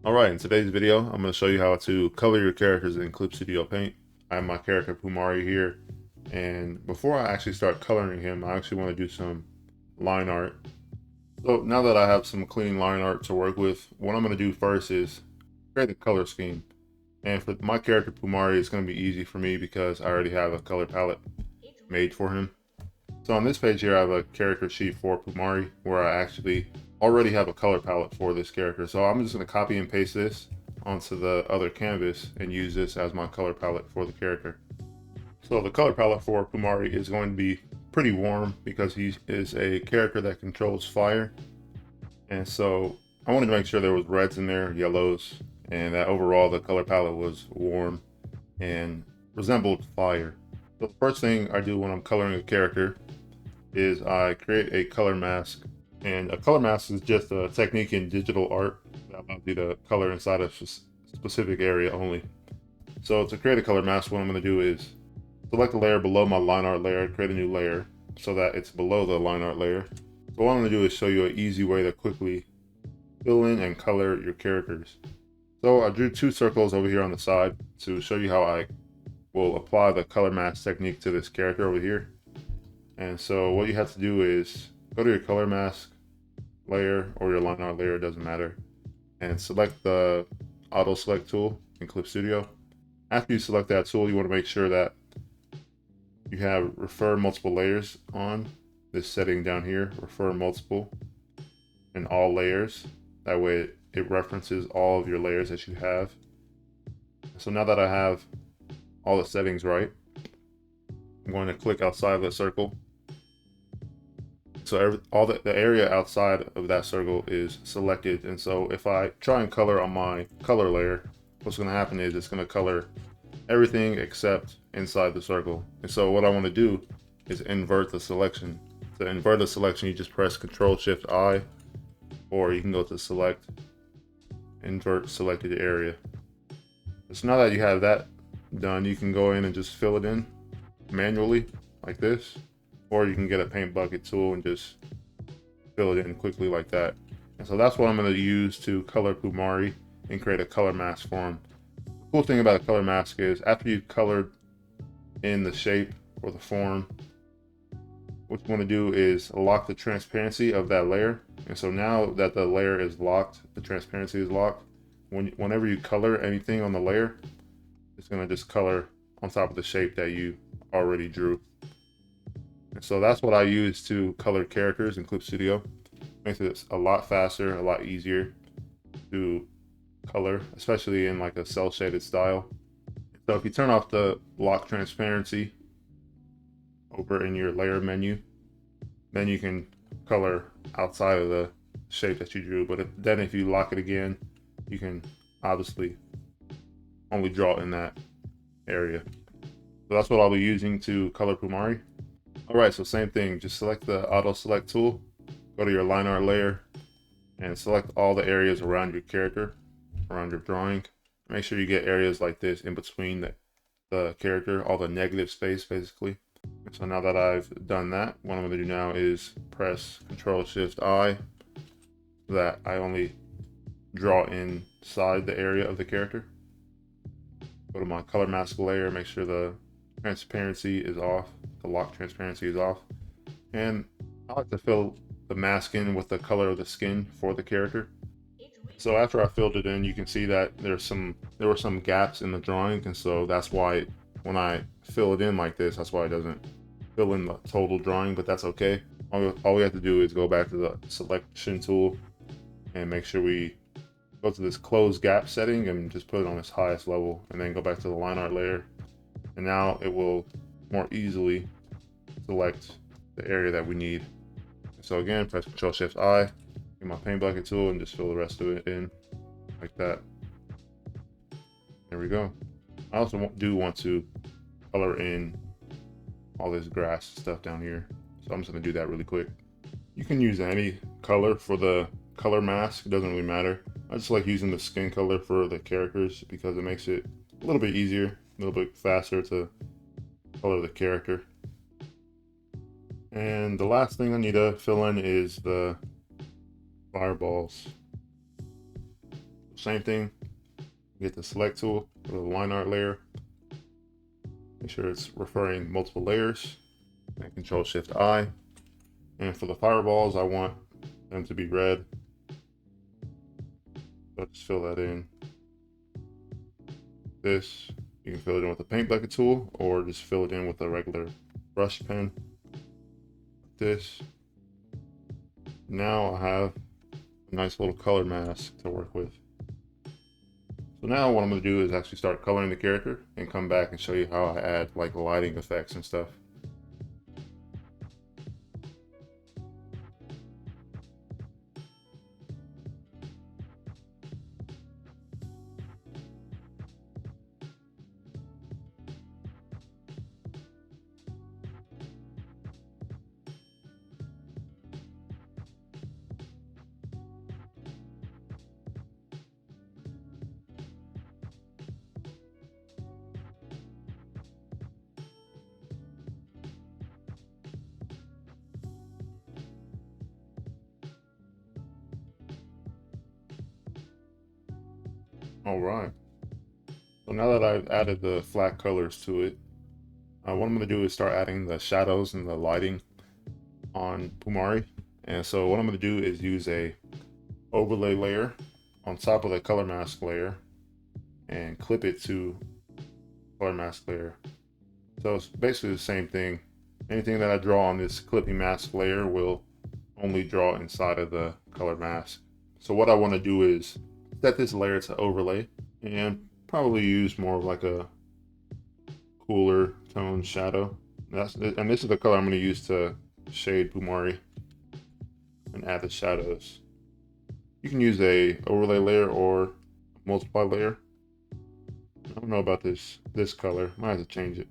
Alright, in today's video, I'm going to show you how to color your characters in Clip Studio Paint. I have my character Pumari here, and before I actually start coloring him, I actually want to do some line art. So now that I have some clean line art to work with, what I'm going to do first is create a color scheme. And for my character Pumari, it's going to be easy for me because I already have a color palette made for him. So on this page here, I have a character sheet for Pumari where I actually already have a color palette for this character. So I'm just going to copy and paste this onto the other canvas and use this as my color palette for the character. So the color palette for Pumari is going to be pretty warm because he is a character that controls fire. And so I wanted to make sure there was reds in there, yellows, and that overall the color palette was warm and resembled fire. So the first thing I do when I'm coloring a character is I create a color mask. And a color mask is just a technique in digital art that allows you to color inside a specific area only. So to create a color mask, what I'm going to do is select a layer below my line art layer, create a new layer so that it's below the line art layer. So what I'm going to do is show you an easy way to quickly fill in and color your characters. So I drew two circles over here on the side to show you how I will apply the color mask technique to this character over here. And so what you have to do is go to your color mask layer or your line art layer, doesn't matter, and select the auto select tool in Clip Studio. After you select that tool, you want to make sure that you have refer multiple layers on this setting down here, refer multiple and all layers. That way it references all of your layers that you have. So now that I have all the settings right, I'm going to click outside of the circle. So all the area outside of that circle is selected, and so if I try and color on my color layer, what's going to happen is it's going to color everything except inside the circle. And so what I want to do is invert the selection. To invert the selection, you just press Ctrl-Shift-I, or you can go to Select, Invert Selected Area. So now that you have that done, you can go in and just fill it in manually like this. Or you can get a paint bucket tool and just fill it in quickly like that. And so that's what I'm going to use to color Pumari and create a color mask for him. The cool thing about a color mask is after you've colored in the shape or the form, what you want to do is lock the transparency of that layer. And so now that the layer is locked, the transparency is locked, whenever you color anything on the layer, it's going to just color on top of the shape that you already drew. And so that's what I use to color characters in Clip Studio. Makes it a lot faster, a lot easier to color, especially in like a cell shaded style. So if you turn off the lock transparency over in your layer menu, then you can color outside of the shape that you drew. But then if you lock it again, you can obviously only draw in that area. So that's what I'll be using to color Pumari. Alright, so same thing, just select the auto select tool, go to your line art layer, and select all the areas around your character, around your drawing. Make sure you get areas like this in between the character, all the negative space basically. So now that I've done that, what I'm going to do now is press Ctrl-Shift-I so that I only draw inside the area of the character. Go to my color mask layer, make sure the transparency is off, the lock transparency is off, and I like to fill the mask in with the color of the skin for the character. So after I filled it in, you can see that there were some gaps in the drawing, and so that's why when I fill it in like this, that's why it doesn't fill in the total drawing, but that's okay. All we have to do is go back to the selection tool and make sure we go to this close gap setting and just put it on its highest level, and then go back to the line art layer. And now it will more easily select the area that we need. So again, press Ctrl-Shift-I, get my paint bucket tool, and just fill the rest of it in like that. There we go. I also do want to color in all this grass stuff down here. So I'm just going to do that really quick. You can use any color for the color mask. It doesn't really matter. I just like using the skin color for the characters because it makes it a little bit easier, a little bit faster to color the character. And the last thing I need to fill in is the fireballs. Same thing, get the select tool, go to the line art layer, make sure it's referring multiple layers, and Control Shift I. And for the fireballs, I want them to be red. So just fill that in. This, you can fill it in with a paint bucket tool or just fill it in with a regular brush pen. This. Now I have a nice little color mask to work with. So now what I'm going to do is actually start coloring the character and come back and show you how I add like lighting effects and stuff. All right. So now that I've added the flat colors to it, what I'm going to do is start adding the shadows and the lighting on Pumari. And so what I'm going to do is use a overlay layer on top of the color mask layer and clip it to color mask layer. So it's basically the same thing. Anything that I draw on this clipping mask layer will only draw inside of the color mask. So what I want to do is set this layer to overlay and probably use more of like a cooler tone shadow. And this is the color I'm going to use to shade Pumari and add the shadows. You can use a overlay layer or multiply layer. I don't know about this color. Might have to change it.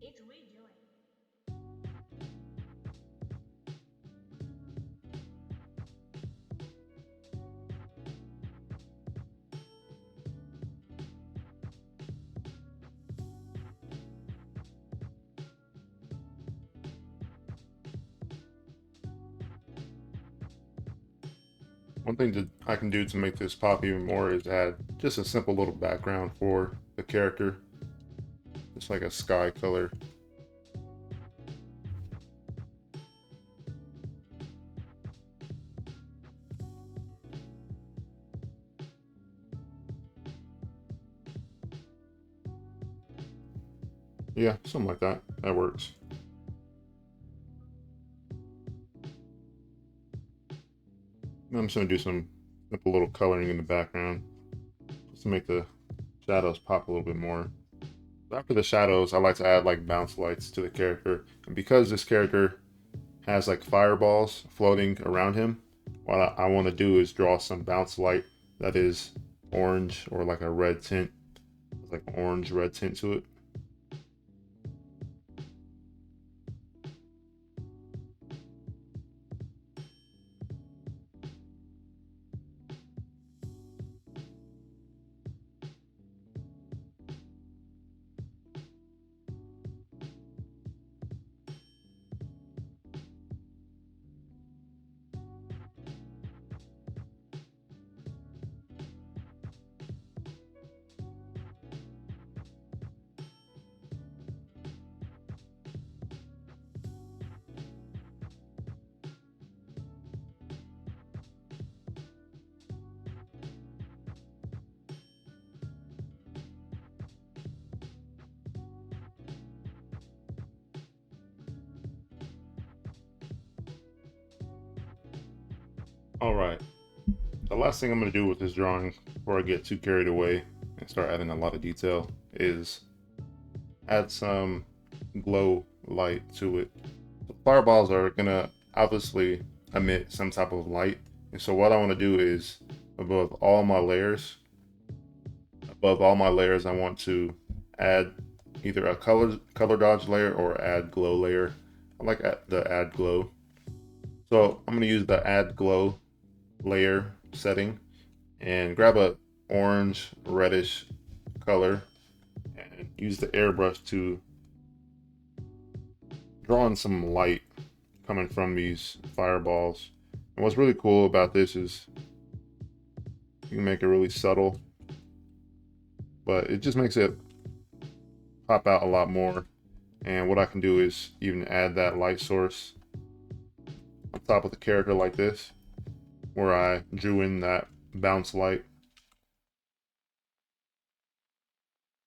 It's rejoin. One thing that I can do to make this pop even more is add just a simple little background for the character. Just like a sky color. Yeah, something like that. That works. I'm just going to do some simple little coloring in the background just to make the shadows pop a little bit more. After the shadows, I like to add like bounce lights to the character. And because this character has like fireballs floating around him, what I want to do is draw some bounce light that is orange or like a red tint. Like orange red tint to it. All right. The last thing I'm going to do with this drawing before I get too carried away and start adding a lot of detail is add some glow light to it. The fireballs are going to obviously emit some type of light. And so what I want to do is above all my layers, I want to add either a color dodge layer or add glow layer. I like the add glow. So I'm gonna use the add glow layer setting and grab a orange reddish color and use the airbrush to draw in some light coming from these fireballs. And what's really cool about this is you can make it really subtle, but it just makes it pop out a lot more. And what I can do is even add that light source on top of the character like this, where I drew in that bounce light.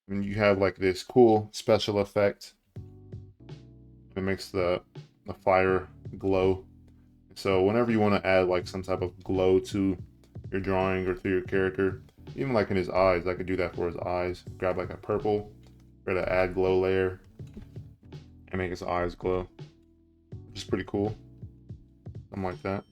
And you have like this cool special effect. It makes the fire glow. So whenever you want to add like some type of glow to your drawing or to your character, even like in his eyes, I could do that for his eyes. Grab like a purple, grab an add glow layer, and make his eyes glow, which is pretty cool. Something like that.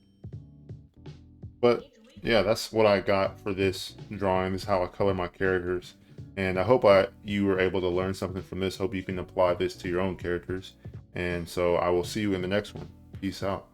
But yeah, that's what I got for this drawing. This is how I color my characters. And I hope you were able to learn something from this. Hope you can apply this to your own characters. And so I will see you in the next one. Peace out.